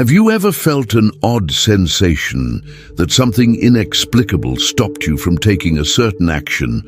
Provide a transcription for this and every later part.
Have you ever felt an odd sensation that something inexplicable stopped you from taking a certain action,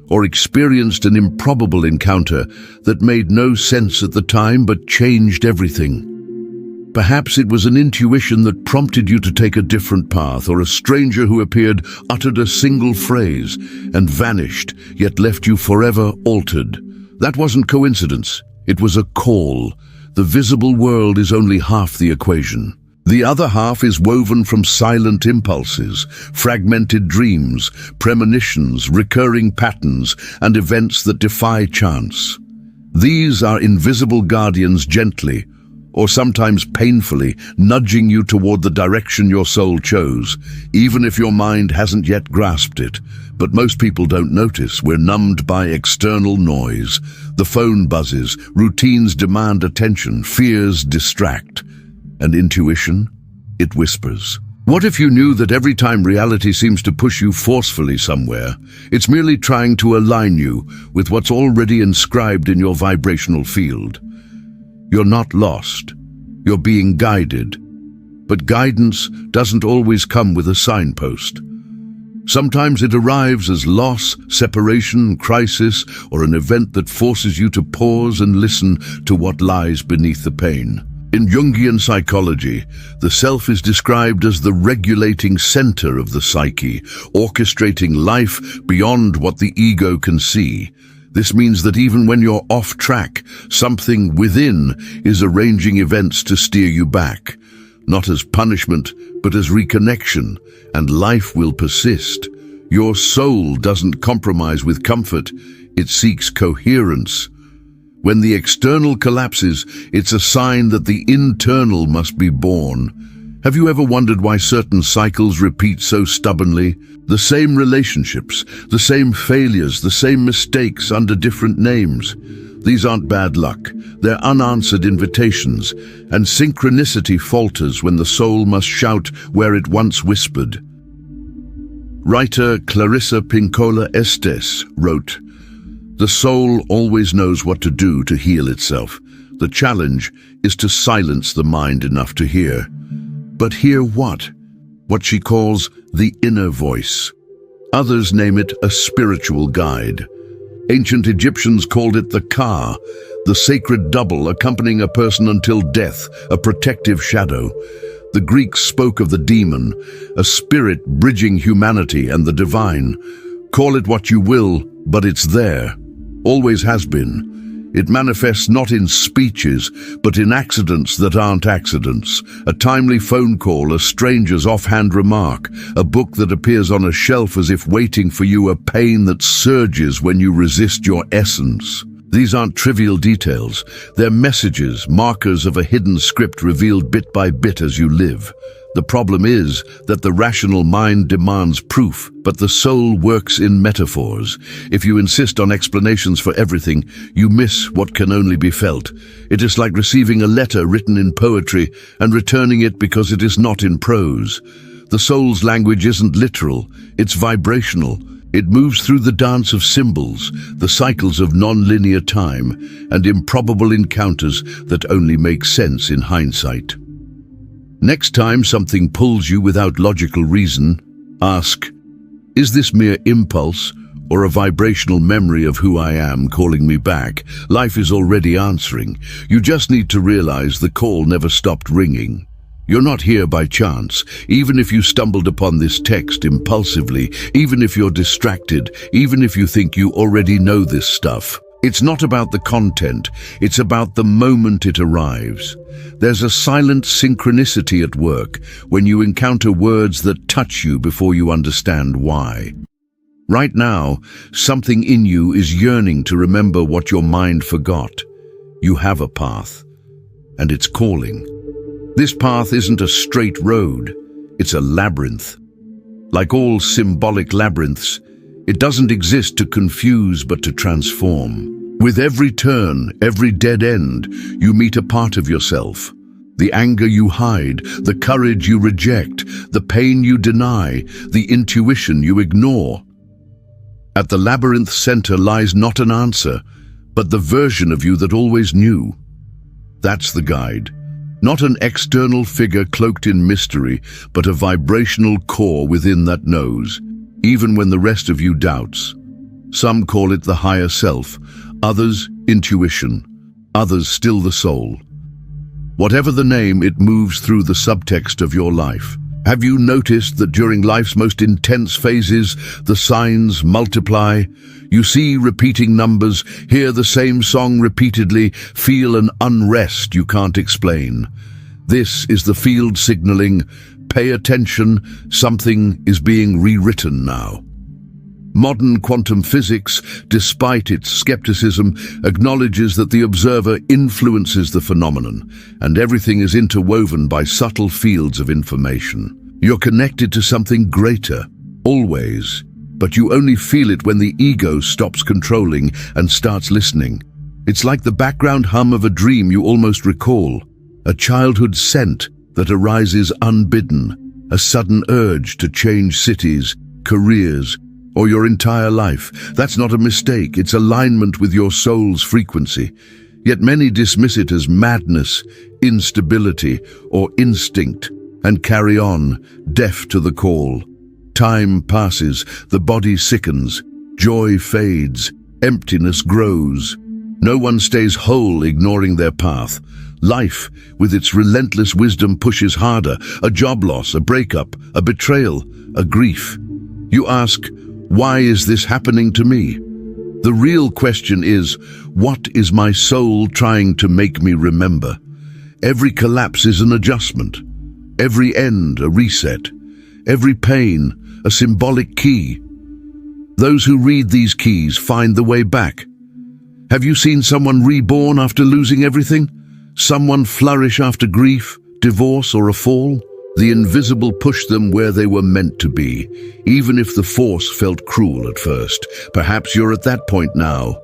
or experienced an improbable encounter that made no sense at the time but changed everything? Perhaps it was an intuition that prompted you to take a different path, or a stranger who appeared, uttered a single phrase, and vanished, yet left you forever altered. That wasn't coincidence. It was a call. The visible world is only half the equation. The other half is woven from silent impulses, fragmented dreams, premonitions, recurring patterns, and events that defy chance. These are invisible guardians, gently, or sometimes painfully, nudging you toward the direction your soul chose, even if your mind hasn't yet grasped it. But most people don't notice. We're numbed by external noise. The phone buzzes, routines demand attention, fears distract. And intuition? It whispers. What if you knew that every time reality seems to push you forcefully somewhere, it's merely trying to align you with what's already inscribed in your vibrational field? You're not lost. You're being guided. But guidance doesn't always come with a signpost. Sometimes it arrives as loss, separation, crisis, or an event that forces you to pause and listen to what lies beneath the pain. In Jungian psychology, the self is described as the regulating center of the psyche, orchestrating life beyond what the ego can see. This means that even when you're off track, something within is arranging events to steer you back. Not as punishment, but as reconnection, and life will persist. Your soul doesn't compromise with comfort, it seeks coherence. When the external collapses, it's a sign that the internal must be born. Have you ever wondered why certain cycles repeat so stubbornly? The same relationships, the same failures, the same mistakes under different names. These aren't bad luck, they're unanswered invitations, and synchronicity falters when the soul must shout where it once whispered. Writer Clarissa Pinkola Estes wrote, "The soul always knows what to do to heal itself. The challenge is to silence the mind enough to hear." But hear what? What she calls the inner voice. Others name it a spiritual guide. Ancient Egyptians called it the Ka, the sacred double accompanying a person until death, a protective shadow. The Greeks spoke of the demon, a spirit bridging humanity and the divine. Call it what you will, but it's there. Always has been. It manifests not in speeches, but in accidents that aren't accidents. A timely phone call, a stranger's offhand remark, a book that appears on a shelf as if waiting for you, a pain that surges when you resist your essence. These aren't trivial details. They're messages, markers of a hidden script revealed bit by bit as you live. The problem is that the rational mind demands proof, but the soul works in metaphors. If you insist on explanations for everything, you miss what can only be felt. It is like receiving a letter written in poetry and returning it because it is not in prose. The soul's language isn't literal, it's vibrational. It moves through the dance of symbols, the cycles of non-linear time, and improbable encounters that only make sense in hindsight. Next time something pulls you without logical reason, ask, is this mere impulse or a vibrational memory of who I am calling me back? Life is already answering. You just need to realize the call never stopped ringing. You're not here by chance, even if you stumbled upon this text impulsively, even if you're distracted, even if you think you already know this stuff. It's not about the content, it's about the moment it arrives. There's a silent synchronicity at work when you encounter words that touch you before you understand why. Right now, something in you is yearning to remember what your mind forgot. You have a path, and it's calling. This path isn't a straight road, it's a labyrinth. Like all symbolic labyrinths, it doesn't exist to confuse but to transform. With every turn, every dead end, you meet a part of yourself. The anger you hide, the courage you reject, the pain you deny, the intuition you ignore. At the labyrinth's center lies not an answer, but the version of you that always knew. That's the guide. Not an external figure cloaked in mystery, but a vibrational core within that knows, even when the rest of you doubts. Some call it the higher self, others intuition, others still the soul. Whatever the name, it moves through the subtext of your life. Have you noticed that during life's most intense phases, the signs multiply? You see repeating numbers, hear the same song repeatedly, feel an unrest you can't explain. This is the field signaling, pay attention, something is being rewritten now. Modern quantum physics, despite its skepticism, acknowledges that the observer influences the phenomenon, and everything is interwoven by subtle fields of information. You're connected to something greater, always, but you only feel it when the ego stops controlling and starts listening. It's like the background hum of a dream you almost recall, a childhood scent that arises unbidden, a sudden urge to change cities, careers, or your entire life. That's not a mistake, it's alignment with your soul's frequency. Yet many dismiss it as madness, instability, or instinct, and carry on, deaf to the call. Time passes, the body sickens, joy fades, emptiness grows. No one stays whole ignoring their path. Life, with its relentless wisdom, pushes harder. A job loss, a breakup, a betrayal, a grief. You ask, why is this happening to me? The real question is, what is my soul trying to make me remember? Every collapse is an adjustment. Every end, a reset. Every pain, a symbolic key. Those who read these keys find the way back. Have you seen someone reborn after losing everything? Someone flourish after grief, divorce, or a fall? The invisible pushed them where they were meant to be, even if the force felt cruel at first. Perhaps you're at that point now.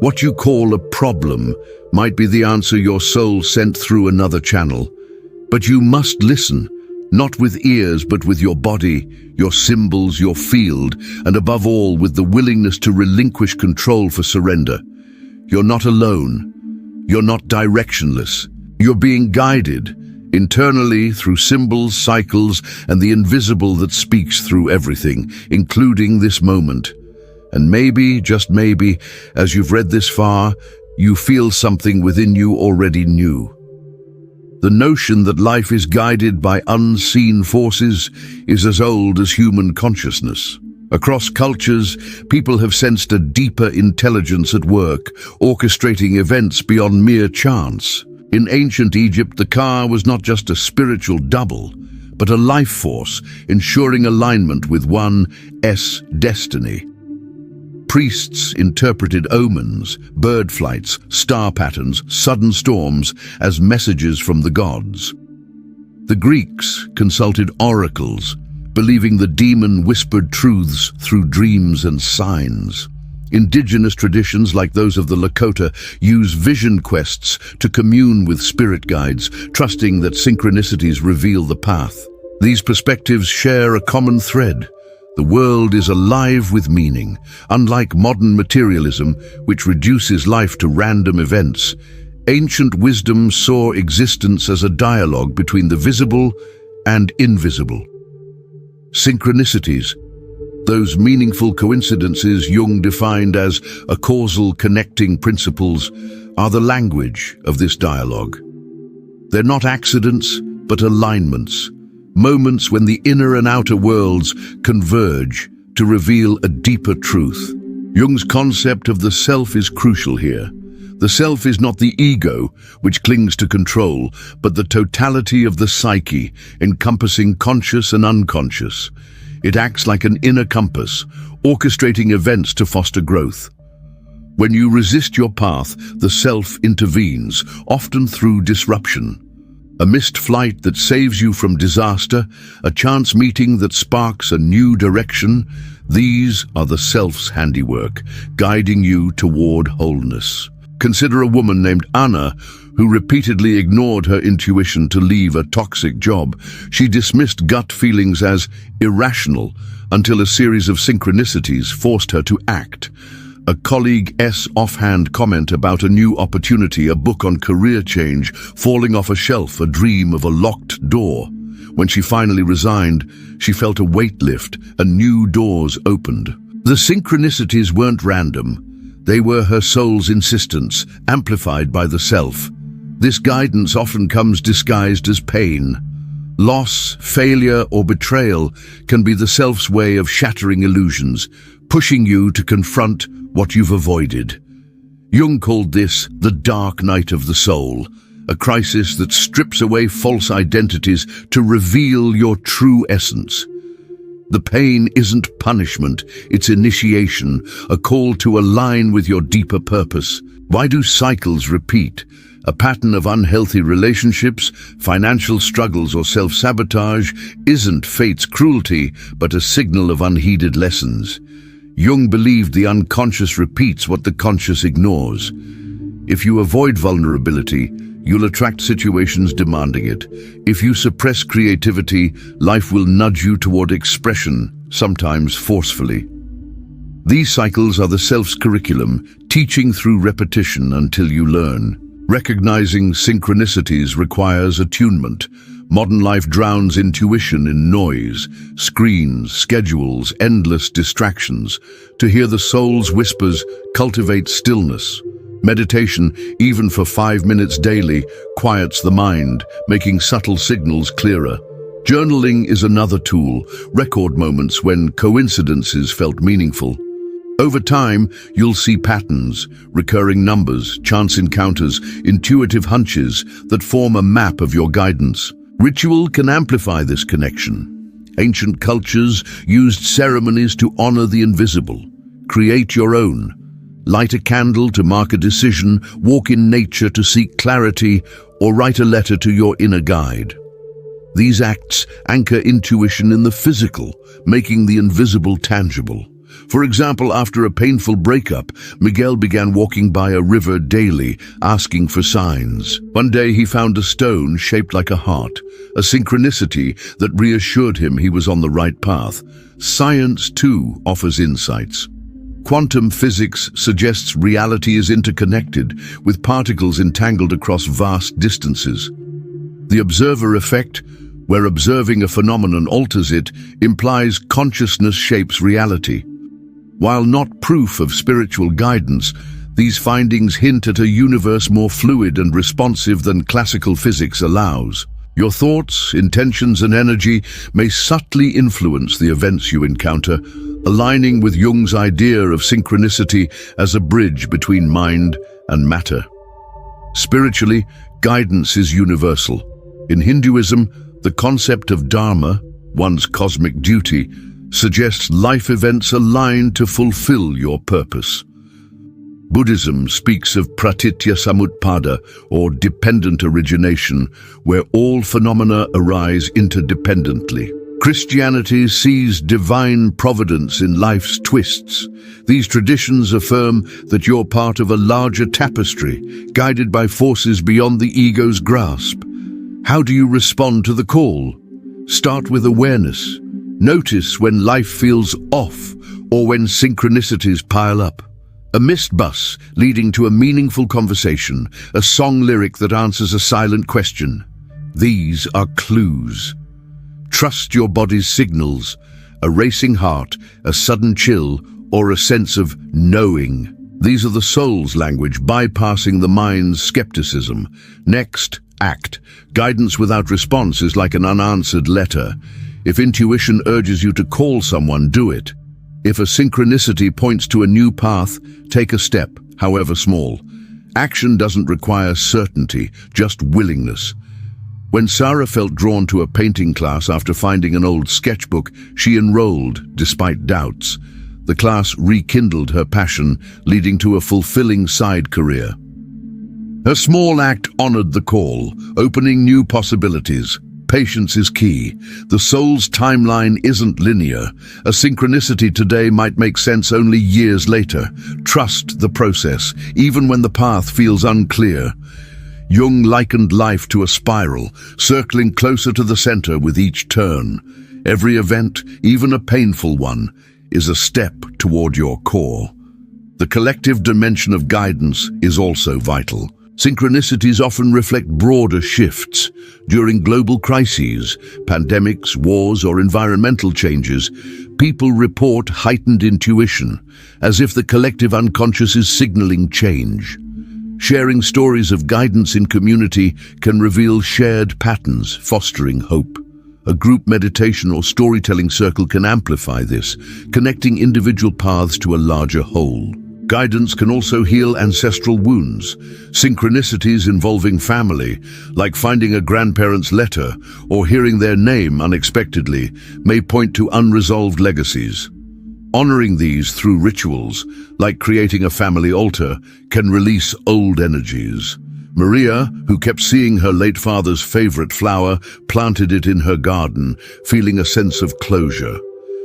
What you call a problem might be the answer your soul sent through another channel. But you must listen, not with ears but with your body, your symbols, your field, and above all with the willingness to relinquish control for surrender. You're not alone. You're not directionless. You're being guided internally through symbols, cycles, and the invisible that speaks through everything, including this moment. And maybe, just maybe, as you've read this far, you feel something within you already knew. The notion that life is guided by unseen forces is as old as human consciousness. Across cultures, people have sensed a deeper intelligence at work, orchestrating events beyond mere chance. In ancient Egypt, the Ka was not just a spiritual double, but a life force, ensuring alignment with one's destiny. Priests interpreted omens, bird flights, star patterns, sudden storms as messages from the gods. The Greeks consulted oracles, believing the demon whispered truths through dreams and signs. Indigenous traditions like those of the Lakota use vision quests to commune with spirit guides, trusting that synchronicities reveal the path. These perspectives share a common thread. The world is alive with meaning. Unlike modern materialism, which reduces life to random events, ancient wisdom saw existence as a dialogue between the visible and invisible. Synchronicities, those meaningful coincidences Jung defined as a causal connecting principles, are the language of this dialogue. They're not accidents, but alignments, moments when the inner and outer worlds converge to reveal a deeper truth. Jung's concept of the self is crucial here. The self is not the ego, which clings to control, but the totality of the psyche, encompassing conscious and unconscious. It acts like an inner compass, orchestrating events to foster growth. When you resist your path, the self intervenes, often through disruption. A missed flight that saves you from disaster, a chance meeting that sparks a new direction, these are the self's handiwork, guiding you toward wholeness. Consider a woman named Anna, who repeatedly ignored her intuition to leave a toxic job. She dismissed gut feelings as irrational until a series of synchronicities forced her to act. A colleague's offhand comment about a new opportunity, a book on career change, falling off a shelf, a dream of a locked door. When she finally resigned, she felt a weight lift and new doors opened. The synchronicities weren't random. They were her soul's insistence, amplified by the self. This guidance often comes disguised as pain. Loss, failure, or betrayal can be the self's way of shattering illusions, pushing you to confront what you've avoided. Jung called this the dark night of the soul, a crisis that strips away false identities to reveal your true essence. The pain isn't punishment, it's initiation, a call to align with your deeper purpose. Why do cycles repeat? A pattern of unhealthy relationships, financial struggles, or self-sabotage isn't fate's cruelty, but a signal of unheeded lessons. Jung believed the unconscious repeats what the conscious ignores. If you avoid vulnerability, you'll attract situations demanding it. If you suppress creativity, life will nudge you toward expression, sometimes forcefully. These cycles are the self's curriculum, teaching through repetition until you learn. Recognizing synchronicities requires attunement. Modern life drowns intuition in noise, screens, schedules, endless distractions. To hear the soul's whispers, cultivate stillness. Meditation, even for 5 minutes daily, quiets the mind, making subtle signals clearer. Journaling is another tool. Record moments when coincidences felt meaningful. Over time, you'll see patterns, recurring numbers, chance encounters, intuitive hunches that form a map of your guidance. Ritual can amplify this connection. Ancient cultures used ceremonies to honor the invisible. Create your own. Light a candle to mark a decision, walk in nature to seek clarity, or write a letter to your inner guide. These acts anchor intuition in the physical, making the invisible tangible. For example, after a painful breakup, Miguel began walking by a river daily, asking for signs. One day he found a stone shaped like a heart, a synchronicity that reassured him he was on the right path. Science, too, offers insights. Quantum physics suggests reality is interconnected, with particles entangled across vast distances. The observer effect, where observing a phenomenon alters it, implies consciousness shapes reality. While not proof of spiritual guidance, these findings hint at a universe more fluid and responsive than classical physics allows. Your thoughts, intentions, and energy may subtly influence the events you encounter, aligning with Jung's idea of synchronicity as a bridge between mind and matter. Spiritually, guidance is universal. In Hinduism, the concept of dharma, one's cosmic duty, suggests life events aligned to fulfill your purpose. Buddhism speaks of pratitya samutpada, or dependent origination, where all phenomena arise interdependently. Christianity sees divine providence in life's twists. These traditions affirm that you're part of a larger tapestry, guided by forces beyond the ego's grasp. How do you respond to the call? Start with awareness. Notice when life feels off or when synchronicities pile up. A missed bus leading to a meaningful conversation, a song lyric that answers a silent question. These are clues. Trust your body's signals, a racing heart, a sudden chill, or a sense of knowing. These are the soul's language, bypassing the mind's skepticism. Next, act. Guidance without response is like an unanswered letter. If intuition urges you to call someone, do it. If a synchronicity points to a new path, take a step, however small. Action doesn't require certainty, just willingness. When Sarah felt drawn to a painting class after finding an old sketchbook, she enrolled, despite doubts. The class rekindled her passion, leading to a fulfilling side career. Her small act honored the call, opening new possibilities. Patience is key. The soul's timeline isn't linear. A synchronicity today might make sense only years later. Trust the process, even when the path feels unclear. Jung likened life to a spiral, circling closer to the center with each turn. Every event, even a painful one, is a step toward your core. The collective dimension of guidance is also vital. Synchronicities often reflect broader shifts. During global crises, pandemics, wars, or environmental changes, people report heightened intuition, as if the collective unconscious is signaling change. Sharing stories of guidance in community can reveal shared patterns, fostering hope. A group meditation or storytelling circle can amplify this, connecting individual paths to a larger whole. Guidance can also heal ancestral wounds. Synchronicities involving family, like finding a grandparent's letter or hearing their name unexpectedly, may point to unresolved legacies. Honoring these through rituals, like creating a family altar, can release old energies. Maria, who kept seeing her late father's favorite flower, planted it in her garden, feeling a sense of closure.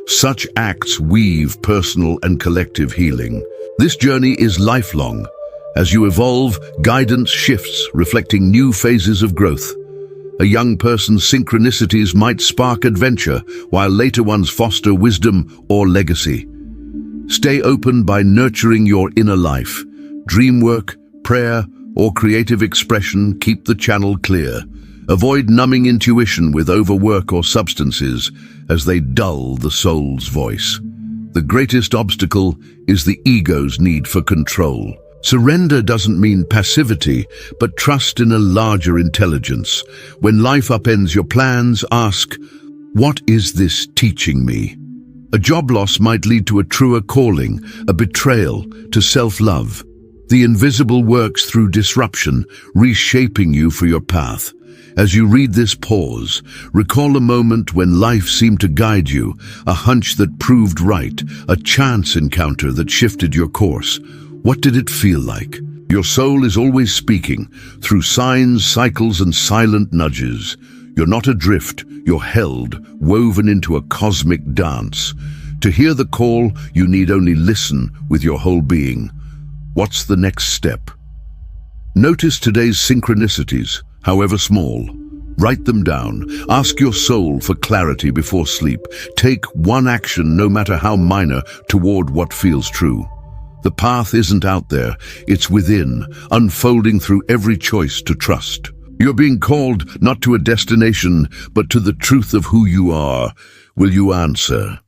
Such acts weave personal and collective healing. This journey is lifelong. As you evolve, guidance shifts, reflecting new phases of growth. A young person's synchronicities might spark adventure, while later ones foster wisdom or legacy. Stay open by nurturing your inner life. Dream work, prayer, or creative expression keep the channel clear. Avoid numbing intuition with overwork or substances, as they dull the soul's voice. The greatest obstacle is the ego's need for control. Surrender doesn't mean passivity, but trust in a larger intelligence. When life upends your plans, ask, "What is this teaching me?" A job loss might lead to a truer calling, a betrayal to self-love. The invisible works through disruption, reshaping you for your path. As you read this, pause. Recall a moment when life seemed to guide you, a hunch that proved right, a chance encounter that shifted your course. What did it feel like? Your soul is always speaking, through signs, cycles, and silent nudges. You're not adrift, you're held, woven into a cosmic dance. To hear the call, you need only listen with your whole being. What's the next step? Notice today's synchronicities, however small. Write them down. Ask your soul for clarity before sleep. Take one action, no matter how minor, toward what feels true. The path isn't out there, it's within, unfolding through every choice to trust. You're being called not to a destination, but to the truth of who you are. Will you answer?